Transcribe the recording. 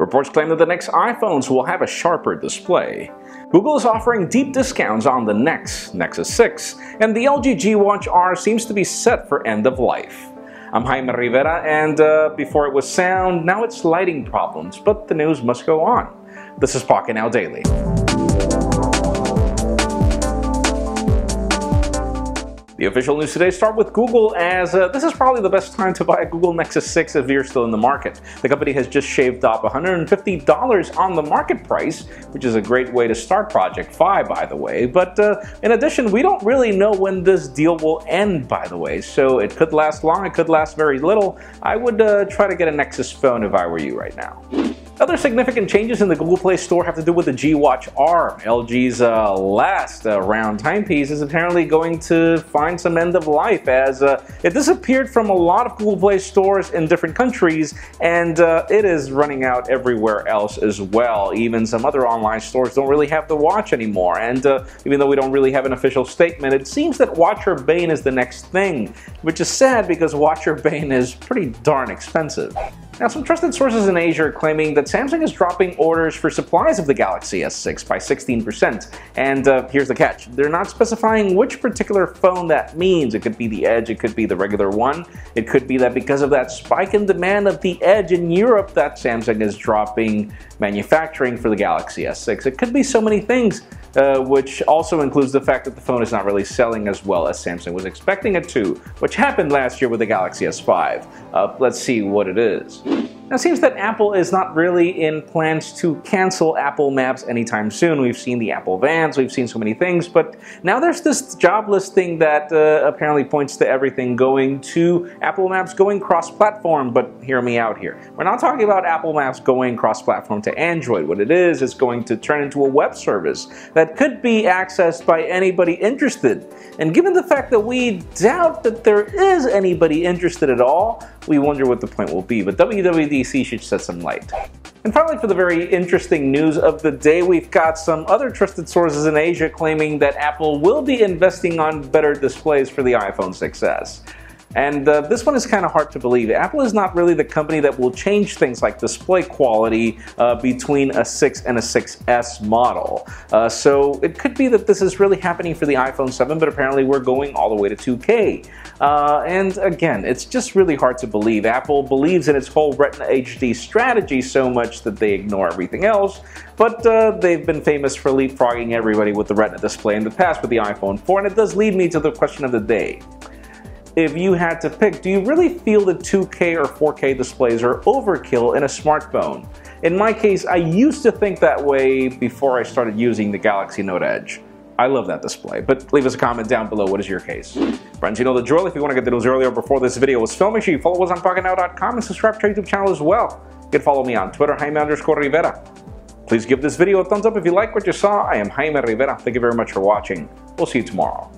Reports claim that the next iPhones will have a sharper display. Google is offering deep discounts on the Nexus 6, and the LG G Watch R seems to be set for end of life. I'm Jaime Rivera, and before it was sound, now it's lighting problems, but the news must go on. This is Pocketnow Daily. The official news today start with Google, as this is probably the best time to buy a Google Nexus 6 if you're still in the market. The company has just shaved off $150 on the market price, which is a great way to start Project Fi, by the way. But in addition, we don't really know when this deal will end, by the way, so it could last long, it could last very little. I would try to get a Nexus phone if I were you right now. Other significant changes in the Google Play Store have to do with the G Watch R. LG's last round timepiece is apparently going to find some end of life, as it disappeared from a lot of Google Play stores in different countries, and it is running out everywhere else as well. Even some other online stores don't really have the watch anymore, and even though we don't really have an official statement, it seems that Watch Urbane is the next thing, which is sad because Watch Urbane is pretty darn expensive. Now, some trusted sources in Asia are claiming that Samsung is dropping orders for supplies of the Galaxy S6 by 16%. And here's the catch. They're not specifying which particular phone that means. It could be the Edge, it could be the regular one. It could be that because of that spike in demand of the Edge in Europe that Samsung is dropping manufacturing for the Galaxy S6. It could be so many things, which also includes the fact that the phone is not really selling as well as Samsung was expecting it to, which happened last year with the Galaxy S5. Let's see what it is. Now, it seems that Apple is not really in plans to cancel Apple Maps anytime soon. We've seen the Apple vans, we've seen so many things, but now there's this job listing that apparently points to everything going to Apple Maps going cross-platform, but hear me out here. We're not talking about Apple Maps going cross-platform to Android. What it is going to turn into a web service that could be accessed by anybody interested. And given the fact that we doubt that there is anybody interested at all, we wonder what the point will be, but WWDC should shed some light. And finally, for the very interesting news of the day, we've got some other trusted sources in Asia claiming that Apple will be investing on better displays for the iPhone 6s. And this one is kind of hard to believe. Apple is not really the company that will change things like display quality between a 6 and a 6S model. So it could be that this is really happening for the iPhone 7, but apparently we're going all the way to 2K. And again, it's just really hard to believe. Apple believes in its whole Retina HD strategy so much that they ignore everything else, but they've been famous for leapfrogging everybody with the Retina display in the past with the iPhone 4, and it does lead me to the question of the day. If you had to pick, do you really feel that 2K or 4K displays are overkill in a smartphone? In my case, I used to think that way before I started using the Galaxy Note Edge. I love that display, but leave us a comment down below. What is your case? Friends, you know the drill. If you want to get the news earlier before this video was filmed, make sure you follow us on Pocketnow.com and subscribe to our YouTube channel as well. You can follow me on Twitter, Jaime_Rivera. Please give this video a thumbs up if you like what you saw. I am Jaime Rivera. Thank you very much for watching. We'll see you tomorrow.